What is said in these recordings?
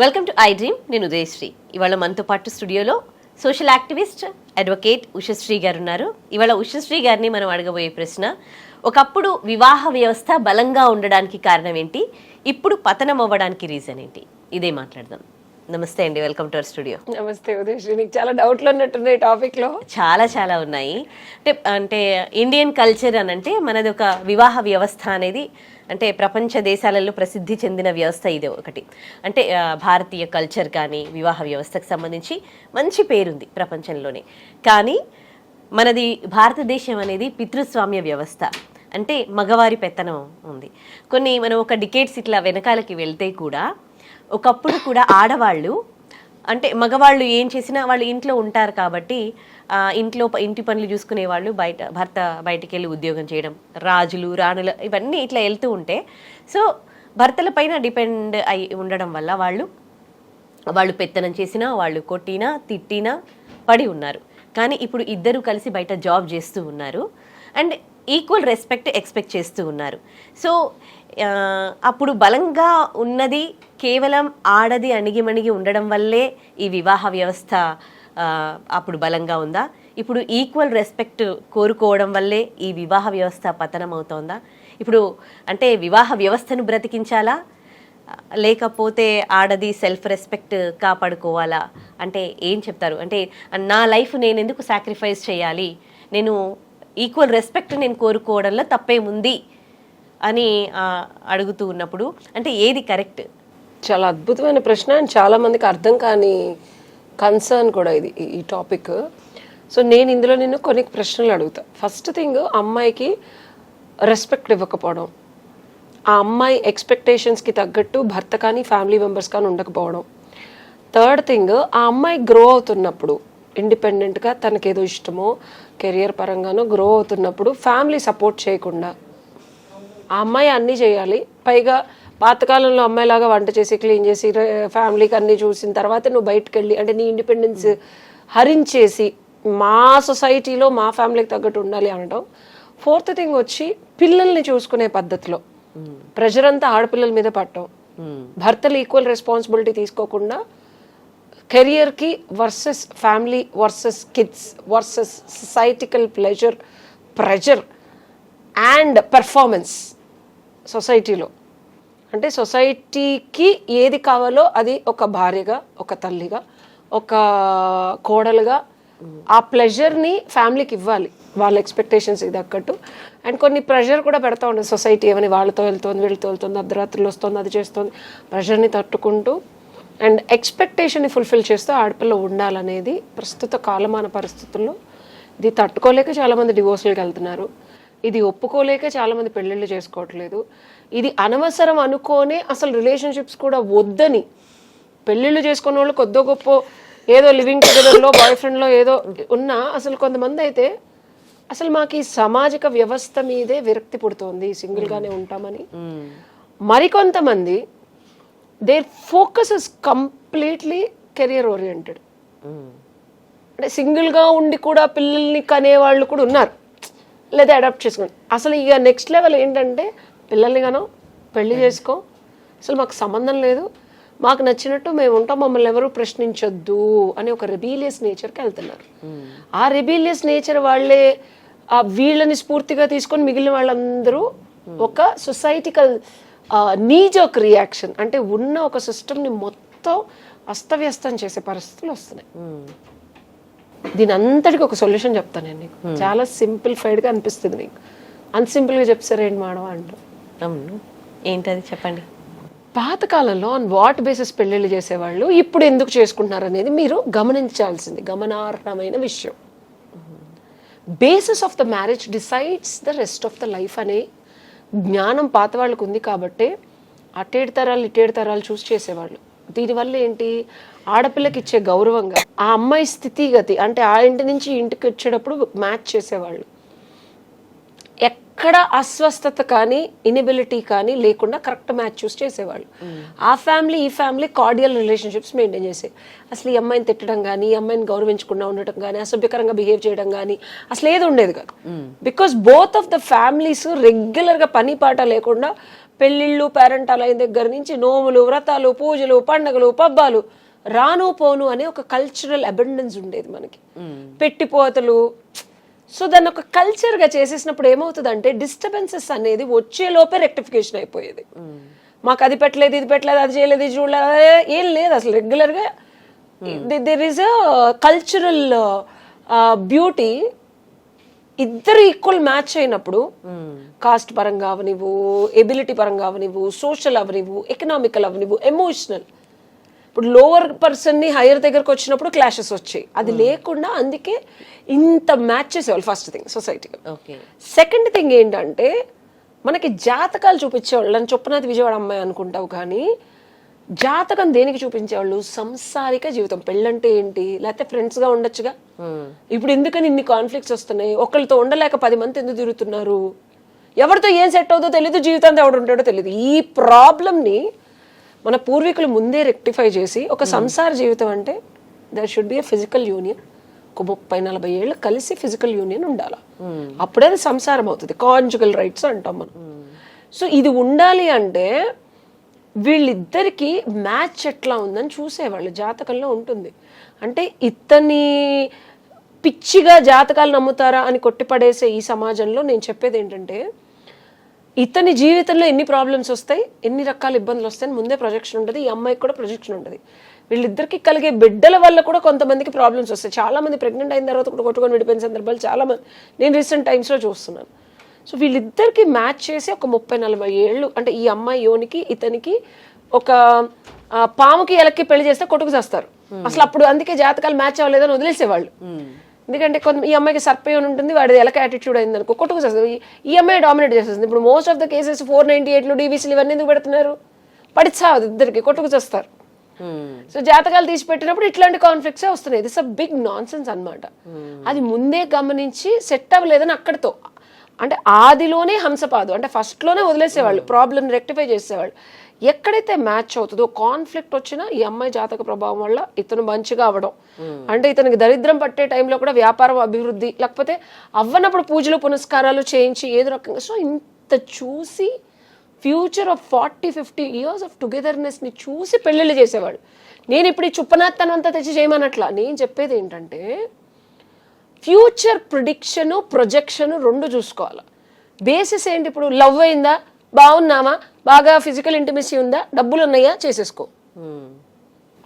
Welcome to I dream. నేను ఉదయశ్రీ. ఇవాళ మనతో పాటు స్టూడియోలో సోషల్ యాక్టివిస్ట్, అడ్వకేట్ ఉషశ్రీ గారు ఉన్నారు. ఇవాళ ఉషశ్రీ గారిని మనం అడగబోయే ప్రశ్న, ఒకప్పుడు వివాహ వ్యవస్థ బలంగా ఉండడానికి కారణం ఏంటి, ఇప్పుడు పతనం అవ్వడానికి రీజన్ ఏంటి, ఇదే మాట్లాడదాం. నమస్తే అండి, వెల్కమ్ టు అవర్ స్టూడియో. నమస్తే ఉదయశ్రీ. నీకు చాలా డౌట్లు ఉన్నట్టున్నాయి టాపిక్ లో. చాలా ఉన్నాయి. అంటే ఇండియన్ కల్చర్ అని అంటే మనది ఒక వివాహ వ్యవస్థ అనేది అంటే ప్రపంచ దేశాలలో ప్రసిద్ధి చెందిన వ్యవస్థ ఇది ఒకటి. అంటే భారతీయ కల్చర్ కానీ వివాహ వ్యవస్థకు సంబంధించి మంచి పేరుంది ప్రపంచంలోనే. కానీ మనది భారతదేశం అనేది పితృస్వామ్య వ్యవస్థ, అంటే మగవారి పెత్తనం ఉంది. మనం ఒక డికేట్స్ ఇట్లా వెనకాలకి వెళ్తే కూడా ఒకప్పుడు కూడా ఆడవాళ్ళు అంటే మగవాళ్ళు ఏం చేసినా వాళ్ళు ఇంట్లో ఉంటారు కాబట్టి ఇంటి పనులు చూసుకునే వాళ్ళు, భర్త బయటికి వెళ్ళి ఉద్యోగం చేయడం, రాజులు రాణులు ఇవన్నీ ఇట్లా వెళ్తూ ఉంటే సో భర్తల పైన డిపెండ్ అయి ఉండడం వల్ల వాళ్ళు పెత్తనం చేసినా, వాళ్ళు కొట్టినా తిట్టినా పడి ఉన్నారు. కానీ ఇప్పుడు ఇద్దరు కలిసి బయట జాబ్ చేస్తూ ఉన్నారు అండ్ ఈక్వల్ రెస్పెక్ట్ ఎక్స్పెక్ట్ చేస్తూ ఉన్నారు. సో అప్పుడు బలంగా ఉన్నది కేవలం ఆడది అణిగిమణిగి ఉండడం వల్లే ఈ వివాహ వ్యవస్థ అప్పుడు బలంగా ఉందా? ఇప్పుడు ఈక్వల్ రెస్పెక్ట్ కోరుకోవడం వల్లే ఈ వివాహ వ్యవస్థ పతనం అవుతోందా? ఇప్పుడు అంటే వివాహ వ్యవస్థను బ్రతికించాలా, లేకపోతే ఆడది సెల్ఫ్ రెస్పెక్ట్ కాపాడుకోవాలా? అంటే ఏం చెప్తారు? అంటే నా లైఫ్ నేను ఎందుకు సాక్రిఫైస్ చేయాలి, నేను ఈక్వల్ రెస్పెక్ట్ నేను కోరుకోవడంలో తప్పేముంది అని అడుగుతూ ఉన్నప్పుడు అంటే ఏది కరెక్ట్? చాలా అద్భుతమైన ప్రశ్న అండ్ చాలా మందికి అర్థం కాని కన్సర్న్ కూడా ఇది ఈ టాపిక్. సో నేను ఇందులో నేను కొన్ని ప్రశ్నలు అడుగుతా. ఫస్ట్ థింగ్, అమ్మాయికి రెస్పెక్ట్ ఇవ్వకపోవడం, ఆ అమ్మాయి ఎక్స్పెక్టేషన్స్కి తగ్గట్టు భర్త కానీ ఫ్యామిలీ మెంబర్స్ కానీ ఉండకపోవడం. థర్డ్ థింగ్, ఆ అమ్మాయి గ్రో అవుతున్నప్పుడు ఇండిపెండెంట్గా తనకేదో ఇష్టమో కెరియర్ పరంగానో గ్రో అవుతున్నప్పుడు ఫ్యామిలీ సపోర్ట్ చేయకుండా ఆ అమ్మాయి అన్నీ చేయాలి. పైగా పాతకాలంలో అమ్మాయిలాగా వంట చేసి క్లీన్ చేసి ఫ్యామిలీకి అన్నీ చూసిన తర్వాత నువ్వు బయటకు వెళ్ళి అంటే నీ ఇండిపెండెన్స్ హరించేసి మా సొసైటీలో మా ఫ్యామిలీకి తగ్గట్టు ఉండాలి అనడం. ఫోర్త్ థింగ్ వచ్చి పిల్లల్ని చూసుకునే పద్ధతిలో ప్రెషర్ అంతా ఆడపిల్లల మీద పట్టడం, భర్తలు ఈక్వల్ రెస్పాన్సిబిలిటీ తీసుకోకుండా కెరియర్కి versus family versus kids versus societal pressure and performance సొసైటీలో. అంటే సొసైటీకి ఏది కావాలో అది ఒక భార్యగా, ఒక తల్లిగా, ఒక కోడలుగా ఆ ప్లెజర్ని ఫ్యామిలీకి ఇవ్వాలి వాళ్ళ ఎక్స్పెక్టేషన్స్కి తగ్గట్టు. అండ్ కొన్ని ప్రెషర్ కూడా పెడతా ఉండదు సొసైటీ, ఏమని వాళ్ళతో వెళ్తుంది వీళ్ళతో వెళ్తుంది, అర్ధరాత్రులు వస్తుంది అది చేస్తుంది, ప్రెషర్ని తట్టుకుంటూ అండ్ ఎక్స్పెక్టేషన్ని ఫుల్ఫిల్ చేస్తూ ఆడపిల్ల ఉండాలనేది ప్రస్తుత కాలమాన పరిస్థితుల్లో ఇది తట్టుకోలేక చాలామంది డివోర్స్లకు వెళ్తున్నారు. ఇది ఒప్పుకోలేక చాలామంది పెళ్ళిళ్ళు చేసుకోవట్లేదు. ఇది అనవసరం అనుకోనే అసలు రిలేషన్షిప్స్ కూడా వద్దని పెళ్ళిళ్ళు చేసుకున్న వాళ్ళు కొద్దో గొప్ప ఏదో లివింగ్ టుగెదర్లో బాయ్ ఫ్రెండ్లో ఏదో ఉన్నా అసలు కొంతమంది అయితే అసలు మాకు ఈ సామాజిక వ్యవస్థ మీదే విరక్తి పుడుతోంది, సింగిల్గానే ఉంటామని. మరికొంతమంది their focus is completely career oriented. అంటే సింగిల్గా ఉండి కూడా పిల్లల్ని కనేవాళ్ళు కూడా ఉన్నారు, లేదా అడాప్ట్ చేసుకోండి. అసలు ఇక నెక్స్ట్ లెవెల్ ఏంటంటే పిల్లల్ని గానో పెళ్లి చేసుకో, అసలు మాకు సంబంధం లేదు, మాకు నచ్చినట్టు మేము ఉంటాం, మమ్మల్ని ఎవరు ప్రశ్నించొద్దు అని ఒక రెబీలియస్ నేచర్కి వెళ్తున్నారు. ఆ రెబీలియస్ నేచర్ వాళ్ళే వీళ్ళని స్ఫూర్తిగా తీసుకొని మిగిలిన వాళ్ళందరూ ఒక సొసైటికల్ నీజోక్ రియాక్షన్ అంటే ఉన్న ఒక సిస్టమ్ని మొత్తం అస్తవ్యస్తం చేసే పరిస్థితులు వస్తున్నాయి. దీని అంతటికి ఒక సొల్యూషన్ చెప్తాను నేను నీకు. చాలా సింప్లిఫైడ్గా అనిపిస్తుంది నీకు, అన్సింపుల్గా చెప్తారేంటి మేడం అంటారు. ఏంటది చెప్పండి. పాతకాలంలో ఆన్ వాట్ బేసిస్ పెళ్ళిళ్ళు చేసేవాళ్ళు ఇప్పుడు ఎందుకు చేసుకుంటున్నారు అనేది మీరు గమనించాల్సింది గమనార్హమైన విషయం. Basis of the marriage decides the rest of the life అనే జ్ఞానం పాత వాళ్ళకు ఉంది కాబట్టి అటేడు తరాలు చూసి చేసేవాళ్ళు. దీనివల్ల ఏంటి, ఆడపిల్లకి ఇచ్చే గౌరవంగా ఆ అమ్మాయి స్థితిగతి అంటే ఆ ఇంటి నుంచి ఇంటికి వచ్చేటప్పుడు మ్యాచ్ చేసేవాళ్ళు. ఎక్కడ అస్వస్థత కానీ ఇనిబిలిటీ కానీ లేకుండా కరెక్ట్ మ్యాచ్ చూస్ చేసేవాళ్ళు. ఆ ఫ్యామిలీ ఈ ఫ్యామిలీ కార్డియల్ రిలేషన్షిప్స్ మెయింటైన్ చేసే. అసలు ఈ అమ్మాయిని తిట్టడం కానీ, ఈ అమ్మాయిని గౌరవించకుండా ఉండటం కానీ, అసభ్యకరంగా బిహేవ్ చేయడం కానీ అసలు ఏది ఉండేది కాదు. Because both of the families రెగ్యులర్గా పని పాట లేకుండా పెళ్ళిళ్ళు పేరెంటాల దగ్గర నుంచి నోములు, వ్రతాలు, పూజలు, పండుగలు, పబ్బాలు రాను పోను అనే ఒక కల్చరల్ అబెండెన్స్ ఉండేది మనకి. పెట్టిపోతలు. సో దాన్ని ఒక కల్చర్గా చేసేసినప్పుడు ఏమవుతుందంటే డిస్టర్బెన్సెస్ అనేది వచ్చేలోపే రెక్టిఫికేషన్ అయిపోయేది. మాకు అది పెట్టలేదు, ఇది పెట్టలేదు, అది చేయలేదు, ఇది చూడలేదు, ఏం లేదు అసలు. రెగ్యులర్గా there is a cultural beauty. ఇద్దరు ఈక్వల్ మ్యాచ్ అయినప్పుడు కాస్ట్ పరంగా అవనివ్వు, ఎబిలిటీ పరంగా అవనివ్వు, సోషల్ అవనివ్వు, ఎకనామికల్ అవనివ్వు, ఎమోషనల్. ఇప్పుడు లోవర్ పర్సన్ని హైయర్ దగ్గరకు వచ్చినప్పుడు క్లాషెస్ వచ్చాయి. అది లేకుండా అందుకే ఇంత మ్యాచ్ చేసేవాళ్ళు ఫస్ట్ థింగ్ సొసైటీగా. సెకండ్ థింగ్ ఏంటంటే మనకి జాతకాలు చూపించేవాళ్ళు. నన్ను చొప్పునాథ్ విజయవాడ అమ్మాయి అనుకుంటావు కానీ జాతకం దేనికి చూపించేవాళ్ళు? సంసారిక జీవితం. పెళ్ళంటే ఏంటి? లేకపోతే ఫ్రెండ్స్గా ఉండొచ్చుగా. ఇప్పుడు ఎందుకని ఇన్ని కాన్ఫ్లిక్ట్స్ వస్తున్నాయి? ఒకరితో ఉండలేక 10 మంది ఎందుకు తిరుగుతున్నారు? ఎవరితో ఏం సెట్ అవుతుందో తెలియదు, జీవితాంతో ఎవడు ఉంటాడో తెలియదు. ఈ ప్రాబ్లమ్ని మన పూర్వీకులు ముందే రెక్టిఫై చేసి ఒక సంసార జీవితం అంటే there should be a physical union. ఒక 30-40 ఏళ్ళు కలిసి ఫిజికల్ యూనియన్ ఉండాలి. అప్పుడే అది సంసారం అవుతుంది. కాంజుగల్ రైట్స్ అంటాం మనం. సో ఇది ఉండాలి అంటే వీళ్ళిద్దరికి మ్యాచ్ ఎట్లా ఉందని చూసేవాళ్ళు. జాతకంలో ఉంటుంది. అంటే ఇతని పిచ్చిగా జాతకాలు నమ్ముతారా అని కొట్టిపడేసే ఈ సమాజంలో నేను చెప్పేది ఏంటంటే ఇతని జీవితంలో ఎన్ని ప్రాబ్లమ్స్ వస్తాయి, ఎన్ని రకాల ఇబ్బందులు వస్తాయని ముందే ప్రొజెక్షన్ ఉంటుంది. ఈ అమ్మాయికి కూడా ప్రొజెక్షన్ ఉంటుంది. వీళ్ళిద్దరికి కలిగే బిడ్డల వల్ల కూడా కొంతమందికి ప్రాబ్లమ్స్ వస్తాయి. చాలా మంది ప్రెగ్నెంట్ అయిన తర్వాత కూడా కొట్టుకొని విడిపోయిన సందర్భాలు చాలా మంది నేను రీసెంట్ టైమ్స్లో చూస్తున్నాను. సో వీళ్ళిద్దరికి మ్యాచ్ చేసి ఒక 30-40 ఏళ్ళు అంటే ఈ అమ్మాయి యోనికి ఇతనికి ఒక పాముకి ఎలక్కి పెళ్లి చేస్తే కొట్టుకు చేస్తారు అసలు. అప్పుడు అందుకే జాతకాలు మ్యాచ్ అవ్వలేదని వదిలేసేవాళ్ళు. ఎందుకంటే ఈ అమ్మాయికి సర్పయోన్ ఉంటుంది, వాడిది ఎలక యాటిట్యూడ్ అయింది అనుకో కొట్టుకు చేస్తుంది. ఈ అమ్మాయి డామినేట్ చేస్తుంది. ఇప్పుడు మోస్ట్ ఆఫ్ ద కేసెస్ 498 DVCలు ఇవన్నీ ఎందుకు పెడుతున్నారు? పడిచావదు, ఇద్దరికి కొట్టుకు చేస్తారు. సో జాతకాలు తీసి పెట్టినప్పుడు ఇట్లాంటి కాన్ఫ్లిక్ట్సే వస్తున్నాయి. This a big nonsense అనమాట. అది ముందే గమనించి సెట్ అవ్వలేదని అక్కడితో అంటే ఆదిలోనే హంసపాదు అంటే ఫస్ట్లోనే వదిలేసేవాళ్ళు, ప్రాబ్లమ్ రెక్టిఫై చేసేవాళ్ళు. ఎక్కడైతే మ్యాచ్ అవుతుందో కాన్ఫ్లిక్ట్ వచ్చినా ఈ అమ్మాయి జాతక ప్రభావం వల్ల ఇతను మంచిగా అవ్వడం, అంటే ఇతనికి దరిద్రం పట్టే టైంలో కూడా వ్యాపారం అభివృద్ధి, లేకపోతే అవ్వనప్పుడు పూజలు పునస్కారాలు చేయించి ఏదో రకంగా. సో ఇంత చూసి ఫ్యూచర్ ఆఫ్ 40-50 years ఆఫ్ టుగెదర్నెస్ని చూసి పెళ్ళిళ్ళు చేసేవాళ్ళు. నేను ఇప్పుడు ఈ చుప్పనాత్తనం అంతా తెచ్చి చేయమన్నట్లా. నేను చెప్పేది ఏంటంటే ఫ్యూచర్ ప్రిడిక్షన్ ప్రొజెక్షన్ 2 చూసుకోవాలి. బేసిస్ ఏంటి? ఇప్పుడు లవ్ అయిందా, బాగున్నామా, బాగా ఫిజికల్ ఇంటిమసీ ఉందా, డబ్బులు ఉన్నాయా, చేసేసుకో.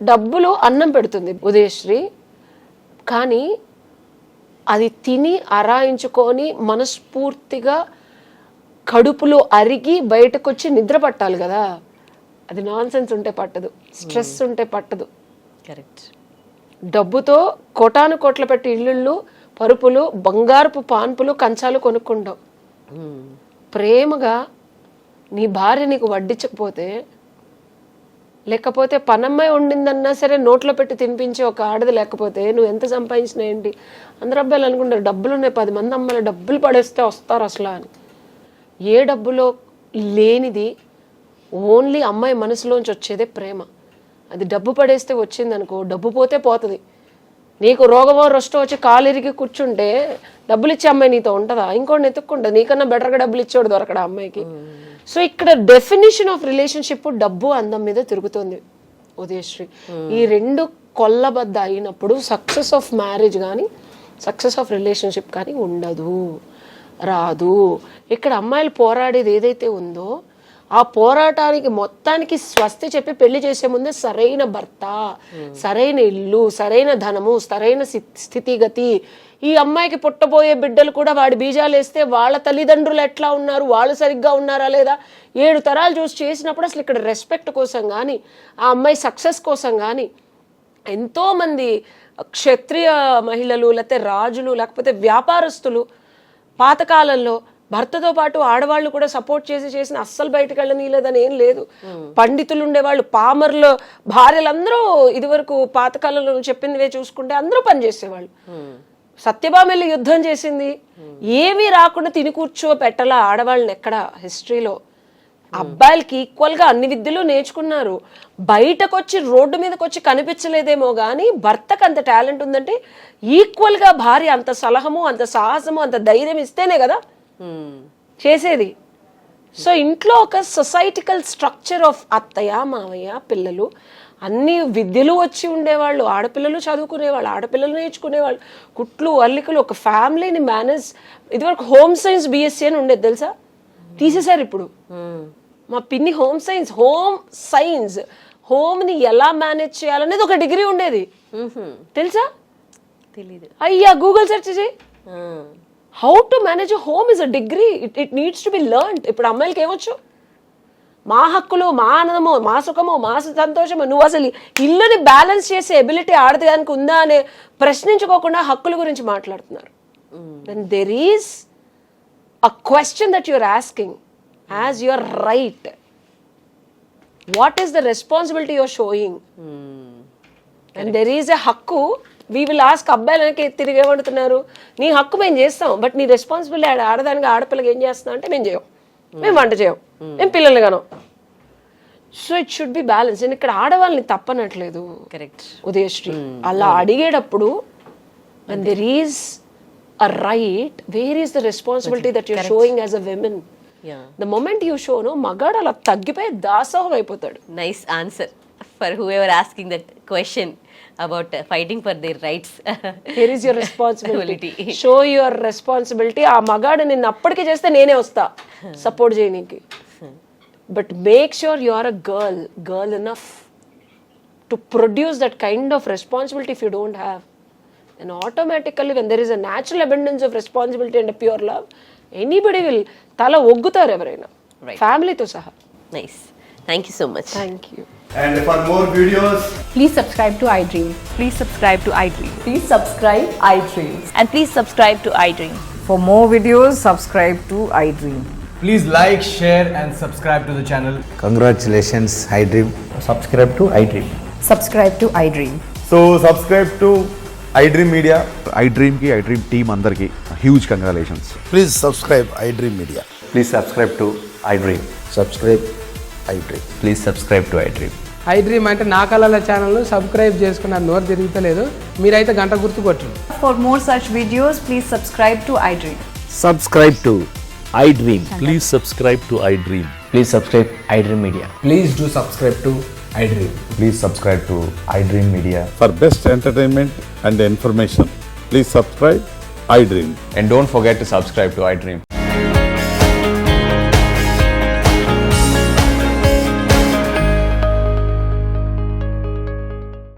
డబ్బులు అన్నం పెడుతుంది ఉదయశ్రీ, కానీ అది తిని అరాయించుకొని మనస్ఫూర్తిగా కడుపులో అరిగి బయటకు వచ్చి నిద్ర పట్టాలి కదా. అది నాన్ సెన్స్ ఉంటే పట్టదు, స్ట్రెస్ ఉంటే పట్టదు. కరెక్ట్. డబ్బుతో కోటాను కోట్ల పెట్టి ఇల్లుళ్ళు, పరుపులు, బంగారపు పాన్పులు, కంచాలు కొనుక్కుంటాం. ప్రేమగా నీ భార్య నీకు వడ్డించకపోతే, లేకపోతే పనమ్మాయి ఉండిందన్నా సరే నోట్లో పెట్టి తినిపించే ఒక ఆడది లేకపోతే నువ్వు ఎంత సంపాదించినా ఏంటి? అందరు అబ్బాయిలు అనుకుంటారు డబ్బులు ఉన్నాయి, 10 మంది అమ్మాయిలు డబ్బులు పడేస్తే వస్తారు అసలు అని. ఏ డబ్బులో లేనిది ఓన్లీ అమ్మాయి మనసులోంచి వచ్చేదే ప్రేమ. అది డబ్బు పడేస్తే వచ్చిందనుకో, డబ్బు పోతే పోతుంది. నీకు రోగమో రొష్టో వచ్చి కాలు ఇరిగి కూర్చుంటే డబ్బులు ఇచ్చే అమ్మాయి నీతో ఉంటుందా? ఇంకోటి ఎత్తుక్కుంటుంది. నీకన్నా బెటర్గా డబ్బులు ఇచ్చేవాడు దొరకడా అమ్మాయికి? సో ఇక్కడ డెఫినేషన్ ఆఫ్ రిలేషన్షిప్ డబ్బు అందం మీద తిరుగుతుంది ఉదయశ్రీ. ఈ 2 కొల్లబద్ద అయినప్పుడు సక్సెస్ ఆఫ్ మ్యారేజ్ కానీ సక్సెస్ ఆఫ్ రిలేషన్షిప్ కానీ ఉండదు, రాదు. ఇక్కడ అమ్మాయిలు పోరాడేది ఏదైతే ఉందో ఆ పోరాటానికి మొత్తానికి స్వస్తి చెప్పి పెళ్లి చేసే ముందే సరైన భర్త, సరైన ఇల్లు, సరైన ధనము, సరైన స్థితిగతి, ఈ అమ్మాయికి పుట్టబోయే బిడ్డలు కూడా వాడి బీజాలు వేస్తే వాళ్ళ తల్లిదండ్రులు ఎట్లా ఉన్నారు, వాళ్ళు సరిగ్గా ఉన్నారా లేదా, 7 తరాలు చూసి చేసినప్పుడు అసలు ఇక్కడ రెస్పెక్ట్ కోసం కానీ ఆ అమ్మాయి సక్సెస్ కోసం కానీ ఎంతోమంది క్షత్రియ మహిళలు, లేకపోతే రాజులు, లేకపోతే వ్యాపారస్తులు పాతకాలంలో భర్తతో పాటు ఆడవాళ్ళు కూడా సపోర్ట్ చేసిన అస్సలు బయటకు వెళ్ళనీయలేదని ఏం లేదు. పండితులు ఉండేవాళ్ళు, పామర్లు భార్యలందరూ ఇదివరకు పాతకాలంలో చెప్పినవే చూసుకుంటే అందరూ పనిచేసేవాళ్ళు. సత్యభామ వెళ్ళి యుద్ధం చేసింది, ఏమీ రాకుండా తిని కూర్చో పెట్టలా ఆడవాళ్ళని ఎక్కడ హిస్టరీలో. అబ్బాయిలకి ఈక్వల్గా అన్ని విద్యలు నేర్చుకున్నారు. బయటకు వచ్చి రోడ్డు మీదకి వచ్చి కనిపించలేదేమో కానీ భర్తకు అంత టాలెంట్ ఉందంటే ఈక్వల్గా భార్య అంత సలహము, అంత సాహసము, అంత ధైర్యం ఇస్తేనే కదా చేసేది. సో ఇంట్లో ఒక సొసైటికల్ స్ట్రక్చర్ ఆఫ్ అత్తయ్య, మావయ్య, పిల్లలు, అన్ని విద్యలు వచ్చి ఉండేవాళ్ళు, ఆడపిల్లలు చదువుకునేవాళ్ళు, ఆడపిల్లలు నేర్చుకునేవాళ్ళు, కుట్లు అల్లికలు, ఒక ఫ్యామిలీని మేనేజ్. ఇదివరకు హోమ్ సైన్స్ బిఎస్సీ అని ఉండేది తెలుసా, తీసేశారు ఇప్పుడు. మా పిన్ని హోమ్ సైన్స్ హోమ్ని ఎలా మేనేజ్ చేయాలనేది ఒక డిగ్రీ ఉండేది తెలుసా? తెలీదు. అయ్యా గూగుల్ సెర్చ్ చేయి. How to manage home is a degree, it needs to be learned. ఇప్పుడు అమ్మాయిలకి ఏమొచ్చు? మా హక్కులు, మా ఆనందము, మా సుఖము, మా సంతోషము, నువ్వు అసలు ఇల్లుని బ్యాలెన్స్ చేసే ఎబిలిటీ ఆడదానికి ఉందా అనే ప్రశ్నించుకోకుండా హక్కుల గురించి మాట్లాడుతున్నారు. Then there is a question that you're asking as your right. What is the responsibility you're showing? And there is a హక్కు. We will ask. అబ్బాయిలకి తిరిగి ఏమంటున్నారు, నీ హక్కు మేము చేస్తాం, బట్ నీ రెస్పాన్సిబిలిటీ ఆడదానికి ఆడపిల్లకి ఏం చేస్తున్నాం అంటే మేము చేయం, మేము వంట చేయం, మేము పిల్లల్ని కాను. So it should be balance. నేను ఇక్కడ ఆడవాళ్ళని తప్పనట్లేదు, కరెక్ట్ ఉదయశ్రీ. అలా అడిగేటప్పుడు when there is a right, where is the responsibility that you're showing as a woman? The moment you show, no, మగాడు అలా తగ్గిపోయి దాసోహం అయిపోతాడు. Nice answer for who ever asking that question about fighting for their rights. Here is your responsibility. Show your responsibility. ఆ మగాడు నిన్ను అప్పటికే చేస్తే నేనే వస్తా సపోర్ట్ చేయనీకి. But make sure you are a girl enough to produce that kind of responsibility. If you don't have, and automatically when there is a natural abundance of responsibility and a pure love, anybody will tala ogguతారు ఎవరైనా, ఫ్యామిలీతో సహా. Nice, thank you so much. Thank you. And for more videos, Please subscribe to iDream. Please subscribe to iDream. Please subscribe iDream. And please subscribe to iDream. For more videos, subscribe to iDream. Please like, share and subscribe to the channel. Congratulations, iDream. Subscribe to iDream. Subscribe to iDream. so subscribe to iDream Media. iDream ki iDream team andarki huge congratulations. Please subscribe iDream Media. Please subscribe to iDream. Subscribe iDream. Please subscribe to iDream. iDream అంటే నా కళల ఛానల్ను subscribe చేసుకున్న నోరు తిరుగుతలేదు, మీరైతే గంట గుర్తు కొట్టండి. For more such videos, please subscribe to iDream. Subscribe to iDream. Please subscribe to iDream. Please subscribe iDream Media. Please do subscribe to iDream. Please subscribe to iDream Media. For best entertainment and information, please subscribe iDream. And don't forget to subscribe to iDream.